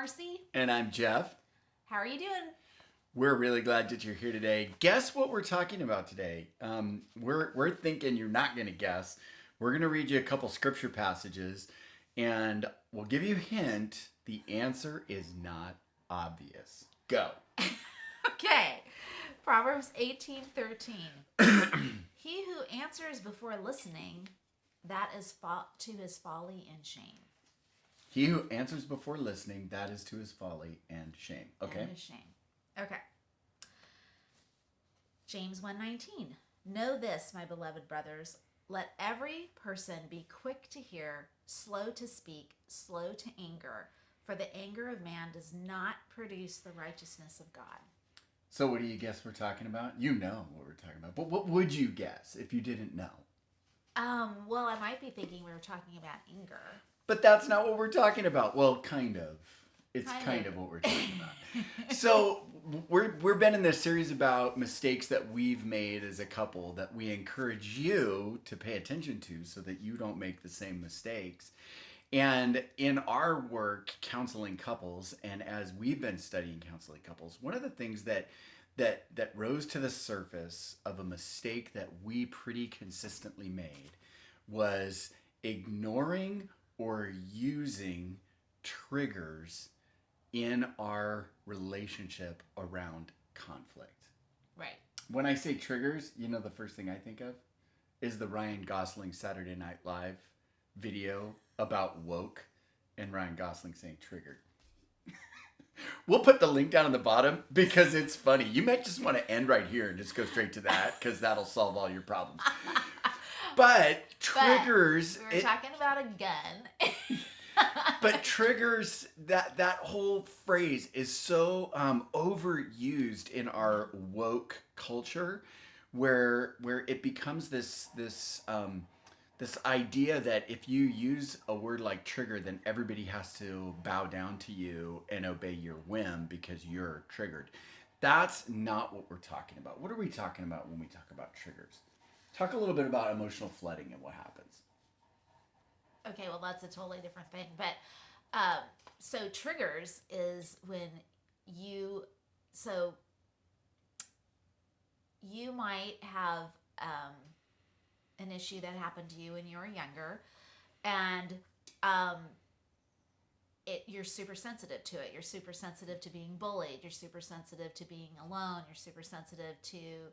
Marci. And I'm Jeff. How are you doing? We're really glad that you're here today. Guess what we're talking about today? We're thinking you're not going to guess. We're going to read you a couple scripture passages, and we'll give you a hint. The answer is not obvious. Go. Okay. Proverbs 18:13. He who answers before listening, that is to his folly and shame. He who answers before listening, that is to his folly and shame. Okay. And his shame. Okay. James 1:19. Know this, my beloved brothers, let every person be quick to hear, slow to speak, slow to anger, for the anger of man does not produce the righteousness of God. So what do you guess we're talking about? You know what we're talking about. But what would you guess if you didn't know? Well, I might be thinking we were talking about anger. But that's not what we're talking about. Well, kind of. It's kind of what we're talking about. So we've been in this series about mistakes that we've made as a couple that we encourage you to pay attention to so that you don't make the same mistakes. And in our work counseling couples, and as we've been studying counseling couples, one of the things that rose to the surface of a mistake that we pretty consistently made was ignoring or using triggers in our relationship around conflict. Right. When I say triggers, you know the first thing I think of is the Ryan Gosling Saturday Night Live video about woke and Ryan Gosling saying triggered. We'll put the link down on the bottom because it's funny. You might just want to end right here and just go straight to that because that'll solve all your problems. But triggers... But we were talking about a gun. But triggers, that whole phrase is so overused in our woke culture where it becomes this idea that if you use a word like trigger, then everybody has to bow down to you and obey your whim because you're triggered. That's not what we're talking about. What are we talking about when we talk about triggers? Talk a little bit about emotional flooding and what happens. Okay, well, that's a totally different thing. But so triggers is when you might have an issue that happened to you when you were younger, and you're super sensitive to it. You're super sensitive to being bullied. You're super sensitive to being alone. You're super sensitive to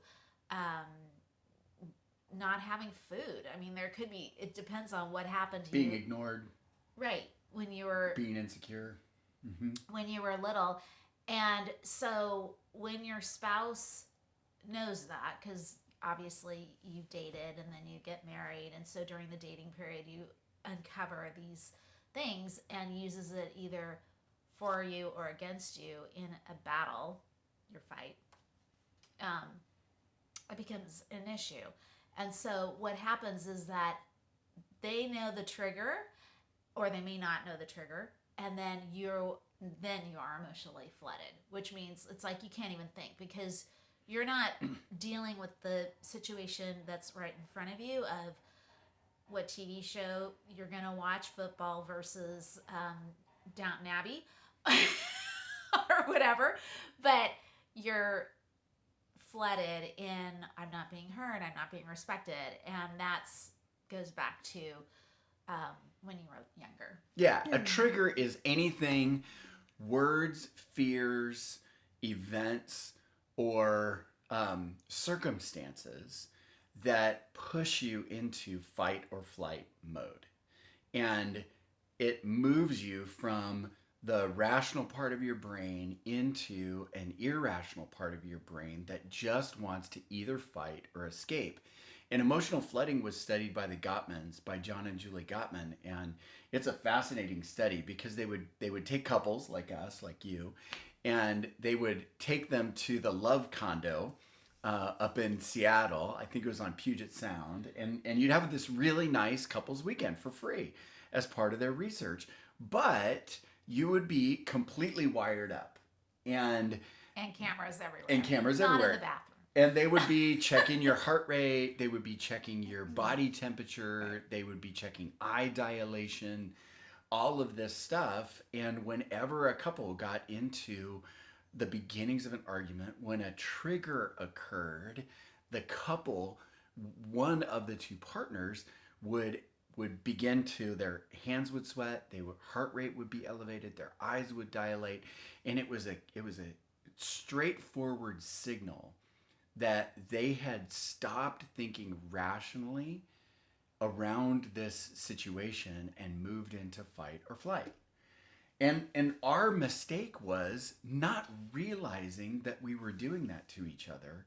not having food. I mean, it depends on what happened to you. Being ignored. Right. When you were... Being insecure. Mm-hmm. When you were little. And so when your spouse knows that, because obviously you've dated and then you get married, and so during the dating period you uncover these things and uses it either for you or against you in a battle, your fight, it becomes an issue. And so what happens is that they know the trigger, or they may not know the trigger, and then you are emotionally flooded, which means it's like you can't even think because you're not dealing with the situation that's right in front of you of what TV show you're going to watch, football versus Downton Abbey or whatever, but you're flooded in I'm not being heard, I'm not being respected, and that's goes back to when you were younger. Yeah, a trigger is anything, words, fears, events, or circumstances that push you into fight or flight mode. And it moves you from the rational part of your brain into an irrational part of your brain that just wants to either fight or escape. And emotional flooding was studied by the Gottmans, by John and Julie Gottman, and it's a fascinating study because they would take couples like us, like you, and they would take them to the Love Condo up in Seattle. I think it was on Puget Sound, and you'd have this really nice couples weekend for free as part of their research, but you would be completely wired up and cameras everywhere. And cameras Not everywhere. in the bathroom. And they would be checking your heart rate. They would be checking your body temperature. They would be checking eye dilation. all of this stuff. And whenever a couple got into the beginnings of an argument, when a trigger occurred, the couple, one of the two partners would begin to, their hands would sweat, heart rate would be elevated, their eyes would dilate, and it was a straightforward signal that they had stopped thinking rationally around this situation and moved into fight or flight. And our mistake was not realizing that we were doing that to each other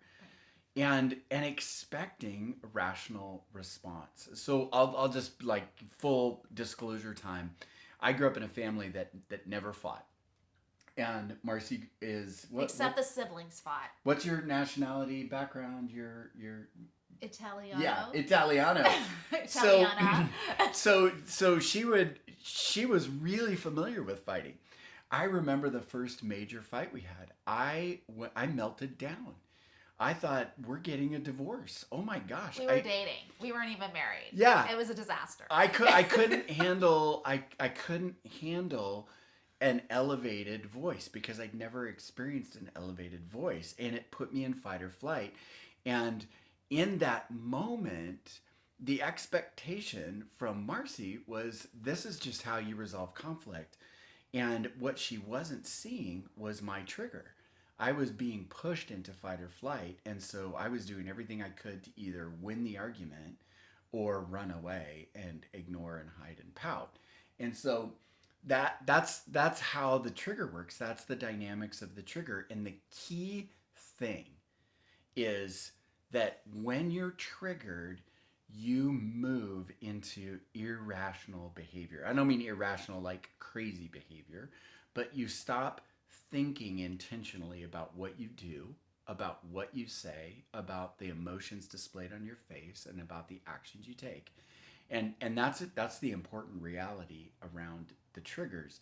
and expecting a rational response. So I'll just, like, full disclosure time. I grew up in a family that never fought. And Marci is Except the siblings fought. what's your nationality background? Your Italiano. Yeah, Italiano. Italiana. So she was really familiar with fighting. I remember the first major fight we had. I melted down. I thought, we're getting a divorce. Oh my gosh. We were dating. We weren't even married. Yeah. It was a disaster. I couldn't handle I couldn't handle an elevated voice because I'd never experienced an elevated voice, and it put me in fight or flight. And in that moment, the expectation from Marci was, this is just how you resolve conflict. And what she wasn't seeing was my trigger. I was being pushed into fight or flight, and so I was doing everything I could to either win the argument or run away and ignore and hide and pout. And so that's how the trigger works. That's the dynamics of the trigger. And the key thing is that when you're triggered, you move into irrational behavior. I don't mean irrational like crazy behavior, but you stop thinking intentionally about what you do, about what you say, about the emotions displayed on your face, and about the actions you take. And that's it. That's the important reality around the triggers.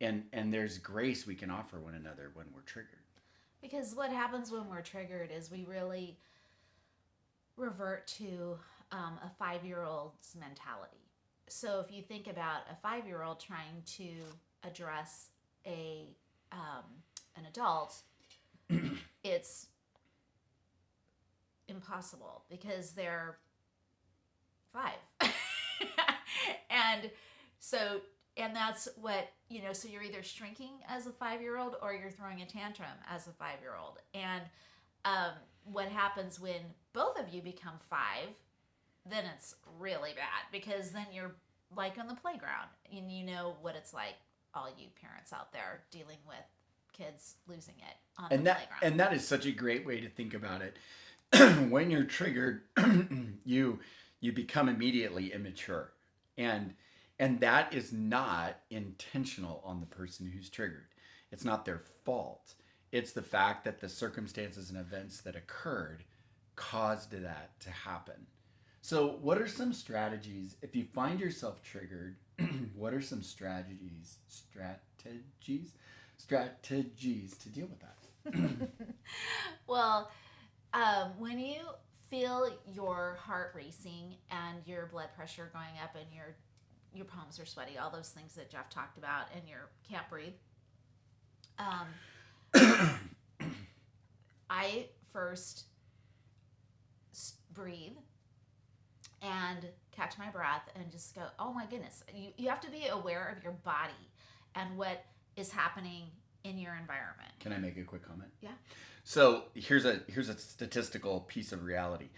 And there's grace we can offer one another when we're triggered. Because what happens when we're triggered is we really revert to a 5-year-old's mentality. So if you think about a 5-year-old trying to address an adult, it's impossible because they're 5. and that's what, so you're either shrinking as a 5-year-old or you're throwing a tantrum as a 5-year-old. And what happens when both of you become 5, then it's really bad, because then you're like on the playground and you know what it's like, all you parents out there dealing with kids losing it on the playground. And that is such a great way to think about it. When you're triggered, you become immediately immature. And that is not intentional on the person who's triggered. It's not their fault. It's the fact that the circumstances and events that occurred caused that to happen. So what are some strategies, if you find yourself triggered, what are some strategies to deal with that? Well, when you feel your heart racing and your blood pressure going up and your palms are sweaty, all those things that Jeff talked about, and you can't breathe, I first breathe and catch my breath and just go, oh my goodness. You have to be aware of your body and what is happening in your environment. Can I make a quick comment? Yeah. So here's a statistical piece of reality.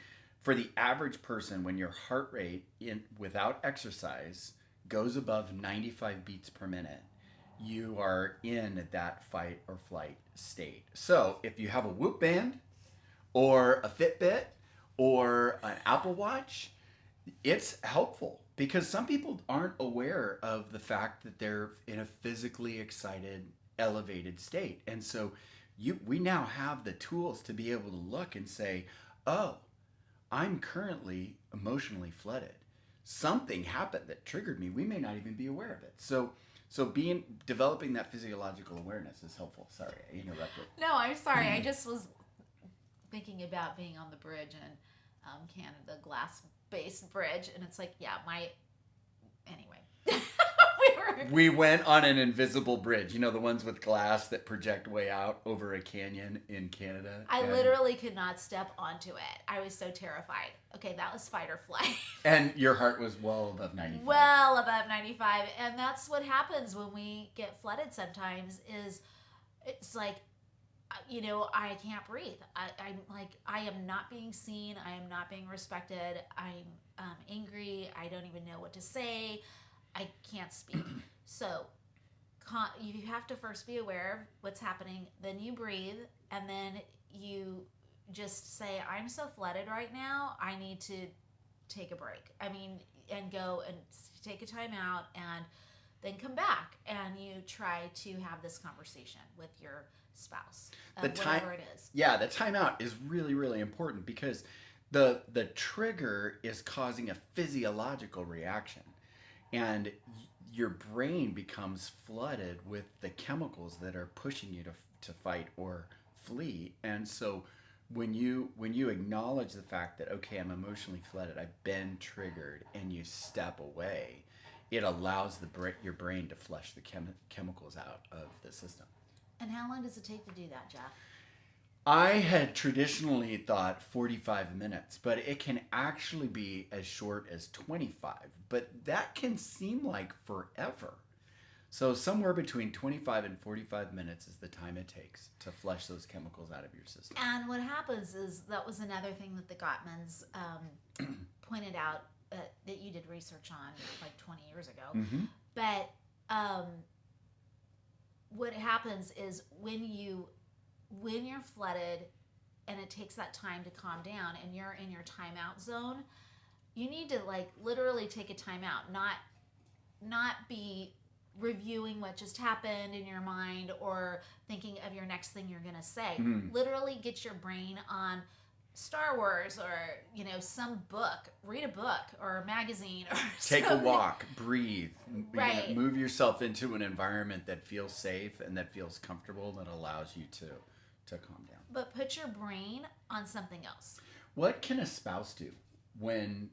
For the average person, when your heart rate without exercise goes above 95 beats per minute, you are in that fight or flight state. So if you have a Whoop band or a Fitbit or an Apple Watch, it's helpful, because some people aren't aware of the fact that they're in a physically excited, elevated state. And so we now have the tools to be able to look and say, oh, I'm currently emotionally flooded. Something happened that triggered me. We may not even be aware of it. So developing that physiological awareness is helpful. Sorry, I interrupted. No, I'm sorry. I just was thinking about being on the bridge in Canada, glass-based bridge, and it's like, yeah, anyway. We were We went on an invisible bridge. You know, the ones with glass that project way out over a canyon in Canada. I literally could not step onto it. I was so terrified. Okay, that was fight or flight. And your heart was well above 95. Well above 95. And that's what happens when we get flooded sometimes is it's like, I can't breathe. I'm like, I am not being seen. I am not being respected. I'm angry. I don't even know what to say. I can't speak. So you have to first be aware of what's happening. Then you breathe. And then you just say, I'm so flooded right now. I need to take a break. And go and take a time out and then come back. And you try to have this conversation with your spouse, whatever it is. Yeah, the timeout is really, really important because the trigger is causing a physiological reaction, and your brain becomes flooded with the chemicals that are pushing you to fight or flee. And so when you acknowledge the fact that, okay, I'm emotionally flooded, I've been triggered, and you step away, it allows your brain to flush the chemicals out of the system. And how long does it take to do that, Jeff? I had traditionally thought 45 minutes, but it can actually be as short as 25. But that can seem like forever. So somewhere between 25 and 45 minutes is the time it takes to flush those chemicals out of your system. And what happens is that was another thing that the Gottmans pointed out that you did research on like 20 years ago. Mm-hmm. But what happens is when you're flooded and it takes that time to calm down and you're in your timeout zone, you need to like literally take a timeout, not be reviewing what just happened in your mind or thinking of your next thing you're going to say. Literally get your brain on Star Wars or some book, read a book or a magazine or take something. a walk, breathe, right. Move yourself into an environment that feels safe and that feels comfortable, that allows you to calm down. But put your brain on something else. What can a spouse do when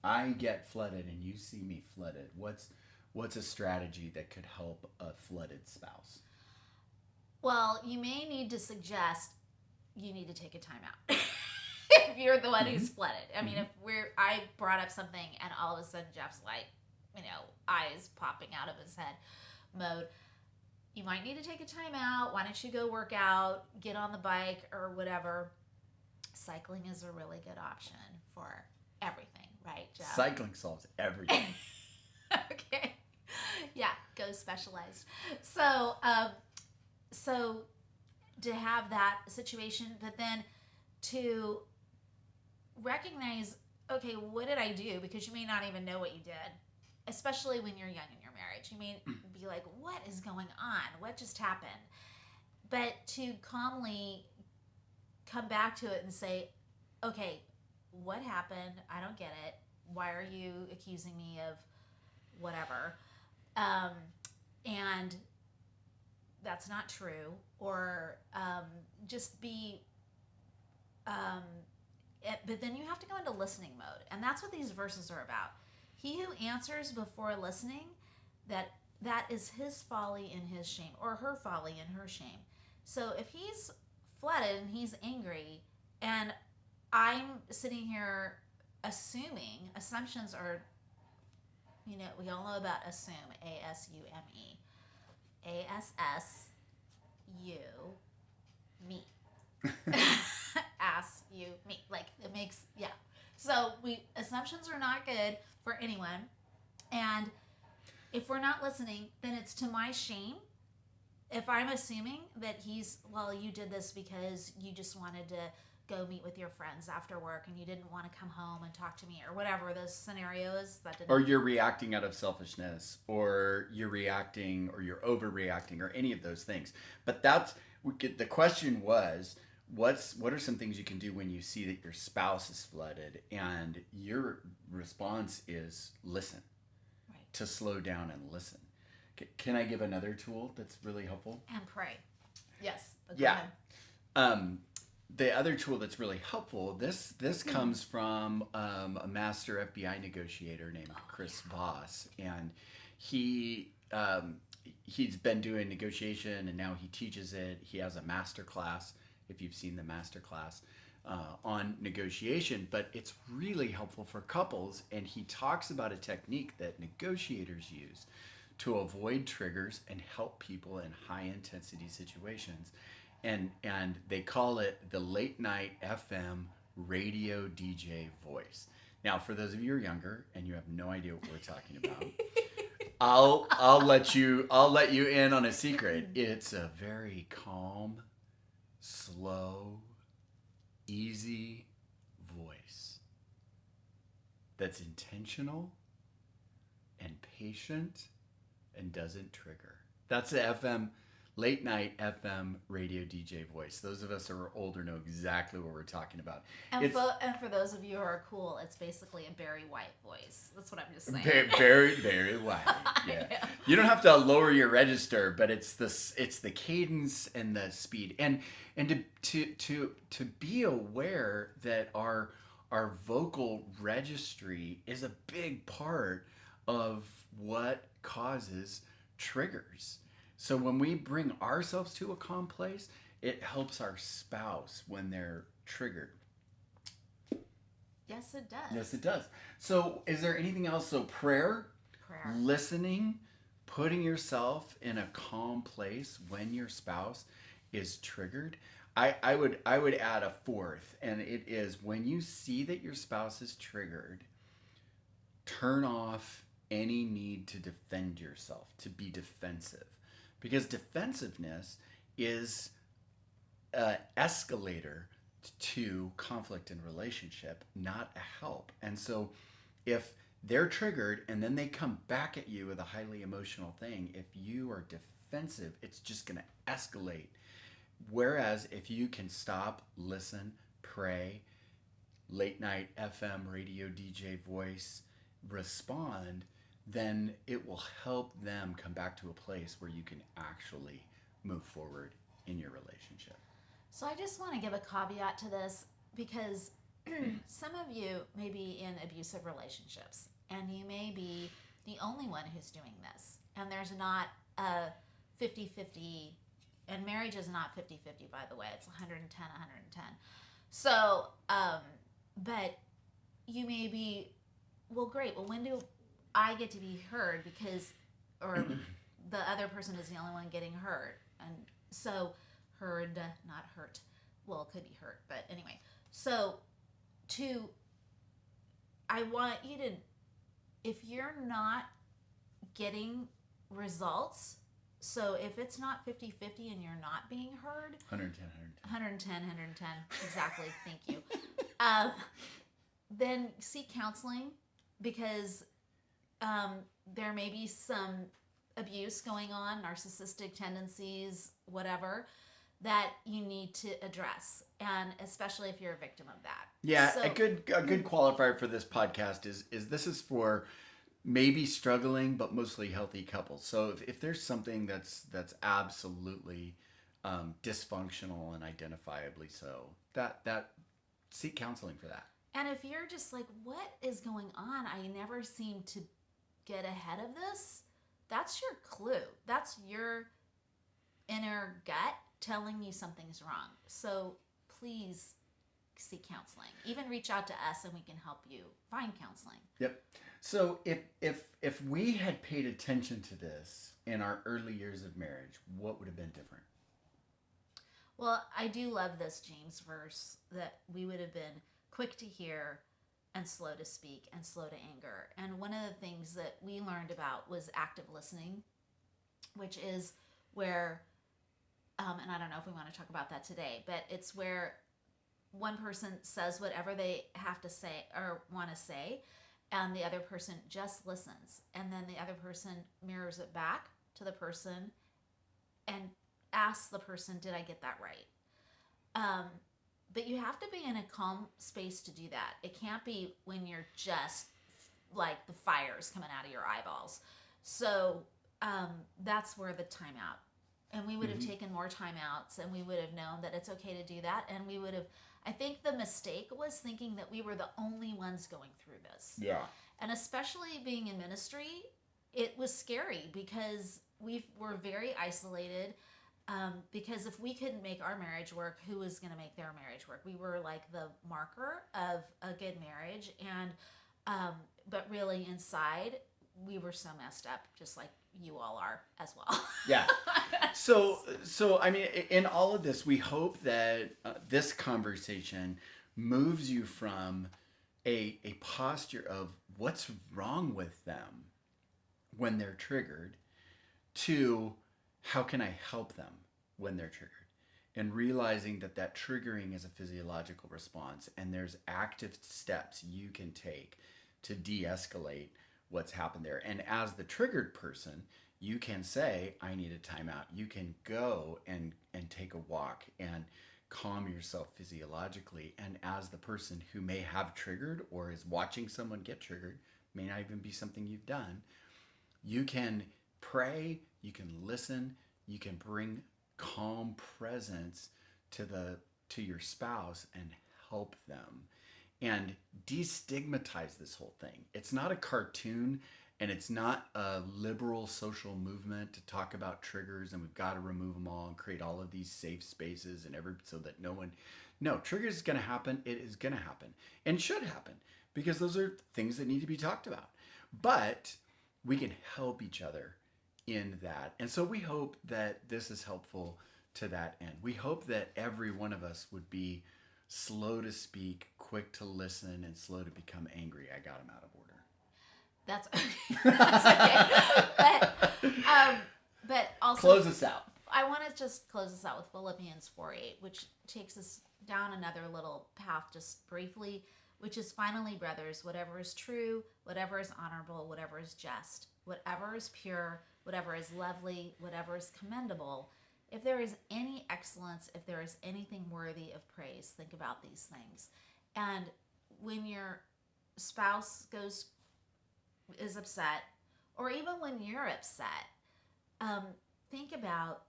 I get flooded and you see me flooded? What's a strategy that could help a flooded spouse? Well, you may need to suggest you need to take a time out. If you're the one who's flooded. I mean, if I brought up something and all of a sudden Jeff's like, eyes popping out of his head mode, you might need to take a time out. Why don't you go work out, get on the bike or whatever. Cycling is a really good option for everything, right, Jeff? Cycling solves everything. Okay. Yeah, go specialized. So to have that situation, but then to recognize, okay, what did I do? Because you may not even know what you did, especially when you're young in your marriage. You may be like, what is going on? What just happened? But to calmly come back to it and say, okay, what happened? I don't get it. Why are you accusing me of whatever? And that's not true. Or just be, but then you have to go into listening mode. And that's what these verses are about. He who answers before listening, that is his folly and his shame, or her folly and her shame. So if he's flooded and he's angry, and I'm sitting here assuming, assumptions are, we all know about assume, A-S-U-M-E. A-S-S-U, me. Ass, you, me. Like, it makes, yeah. So assumptions are not good for anyone. And if we're not listening, then it's to my shame. If I'm assuming that you did this because you just wanted to go meet with your friends after work and you didn't want to come home and talk to me or whatever the scenario is. Or you're reacting out of selfishness, or you're reacting, or you're overreacting, or any of those things. But the question was, what are some things you can do when you see that your spouse is flooded? And your response is listen. Right. To slow down and listen. Can I give another tool that's really helpful? And pray. Yes. Yeah. The other tool that's really helpful, this comes from a master FBI negotiator named Chris Voss. And He's been doing negotiation, and now he teaches it. He has a master class, if you've seen the master class on negotiation, but it's really helpful for couples. And he talks about a technique that negotiators use to avoid triggers and help people in high intensity situations. And they call it the late night FM radio DJ voice. Now, for those of you who are younger and you have no idea what we're talking about, I'll let you in on a secret. It's a very calm, slow, easy voice that's intentional and patient and doesn't trigger. That's the late night FM radio DJ voice. Those of us who are older know exactly what we're talking about. And for those of you who are cool, it's basically a Barry White voice. That's what I'm just saying. Very White. Yeah. You don't have to lower your register, but it's the cadence and the speed, and to be aware that our vocal registry is a big part of what causes triggers. So when we bring ourselves to a calm place, it helps our spouse when they're triggered. Yes, it does. Yes, it does. So is there anything else? So prayer, listening, putting yourself in a calm place when your spouse is triggered. I would add a fourth, and it is when you see that your spouse is triggered, turn off any need to defend yourself, to be defensive. Because defensiveness is an escalator to conflict in relationship, not a help. And so if they're triggered and then they come back at you with a highly emotional thing, if you are defensive, it's just going to escalate. Whereas if you can stop, listen, pray, late night FM radio DJ voice, respond, then it will help them come back to a place where you can actually move forward in your relationship. So I just want to give a caveat to this, because some of you may be in abusive relationships and you may be the only one who's doing this. And there's not a 50-50, and marriage is not 50-50, by the way. It's 110. So, but you may be, well, great. Well, when do I get to be heard? Because, or the other person is the only one getting hurt. And so heard, not hurt. Well, it could be hurt, but anyway. So I want you to, if you're not getting results, so if it's not 50-50 and you're not being heard, 110, exactly, thank you. Then seek counseling, because there may be some abuse going on, narcissistic tendencies, whatever, that you need to address, and especially if you're a victim of that. Yeah, so, a good qualifier for this podcast is this is for maybe struggling but mostly healthy couples. So if there's something that's absolutely dysfunctional and identifiably so, that seek counseling for that. And if you're just like, what is going on? I never seem to get ahead of this. That's your clue. That's your inner gut telling you something's wrong. So please seek counseling. Even reach out to us and we can help you find counseling. Yep. So if we had paid attention to this in our early years of marriage, what would have been different? Well, I do love this James verse, that we would have been quick to hear and slow to speak and slow to anger. And one of the things that we learned about was active listening, which is where, and I don't know if we want to talk about that today, but it's where one person says whatever they have to say or want to say, and the other person just listens. And then the other person mirrors it back to the person and asks the person, did I get that right? But you have to be in a calm space to do that. It can't be when you're just like the fire's coming out of your eyeballs. So that's where the timeout. And we would have taken more timeouts, and we would have known that it's okay to do that. And we would have, I think the mistake was thinking that we were the only ones going through this. Yeah. And especially being in ministry, it was scary because we were very isolated. Because if we couldn't make our marriage work, who was going to make their marriage work? We were like the marker of a good marriage, and but really inside, we were so messed up, just like you all are as well. Yeah. So I mean, in all of this, we hope that this conversation moves you from a posture of what's wrong with them when they're triggered to how can I help them when they're triggered, and realizing that that triggering is a physiological response and there's active steps you can take to de-escalate what's happened there. And as the triggered person, you can say, I need a timeout. You can go and take a walk and calm yourself physiologically. And as the person who may have triggered or is watching someone get triggered, may not even be something you've done, you can pray, you can listen, you can bring calm presence to your spouse and help them and destigmatize this whole thing. It's not a cartoon, and it's not a liberal social movement to talk about triggers and we've got to remove them all and create all of these safe spaces and so that no, triggers is going to happen. It is going to happen and should happen because those are things that need to be talked about. But we can help each other in that. And so we hope that this is helpful to that end. We hope that every one of us would be slow to speak, quick to listen, and slow to become angry. I got him out of order. That's okay. That's okay. But also close us out. I want to just close this out with Philippians 4:8, which takes us down another little path just briefly, which is finally, brothers, whatever is true, whatever is honorable, whatever is just, whatever is pure, whatever is lovely, whatever is commendable, if there is any excellence, if there is anything worthy of praise, think about these things. And when your spouse is upset, or even when you're upset, think about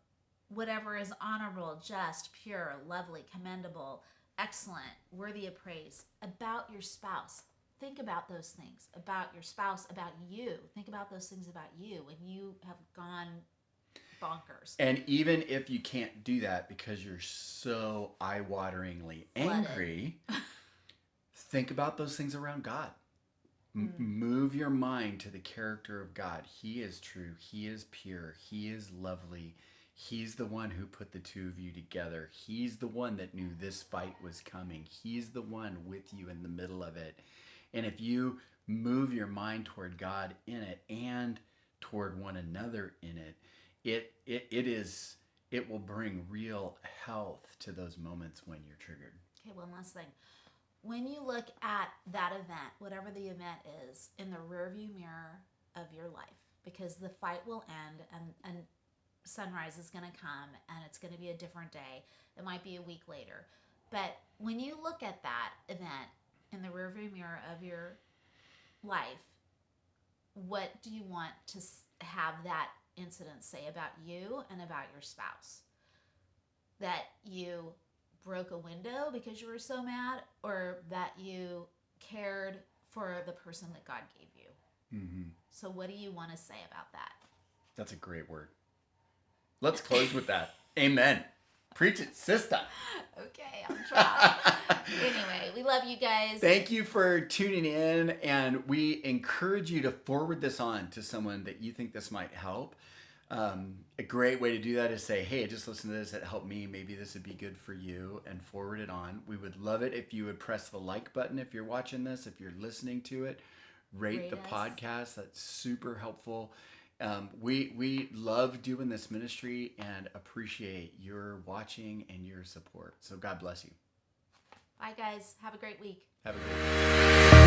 whatever is honorable, just, pure, lovely, commendable, excellent, worthy of praise about your spouse. Think about those things about your spouse, about you. Think about those things about you when you have gone bonkers. And even if you can't do that because you're so eye-wateringly angry, think about those things around God. Move your mind to the character of God. He is true. He is pure. He is lovely. He's the one who put the two of you together. He's the one that knew this fight was coming. He's the one with you in the middle of it. And if you move your mind toward God in it and toward one another in it, it will bring real health to those moments when you're triggered. Okay, one last thing. When you look at that event, whatever the event is, in the rearview mirror of your life, because the fight will end and sunrise is going to come and it's going to be a different day. It might be a week later. But when you look at that event in the rearview mirror of your life, what do you want to have that incident say about you and about your spouse? That you broke a window because you were so mad, or that you cared for the person that God gave you? Mm-hmm. So what do you want to say about that? That's a great word. Let's close with that. Amen. Preach it, sister. Okay, I'll try. Anyway, we love you guys. Thank you for tuning in, and we encourage you to forward this on to someone that you think this might help. A great way to do that is say, hey, I just listened to this, it helped me, maybe this would be good for you, and forward it on. We would love it if you would press the like button if you're watching this, if you're listening to it, rate the us. podcast. That's super helpful. We love doing this ministry and appreciate your watching and your support. So God bless you. Bye, guys. Have a great week. Have a great week.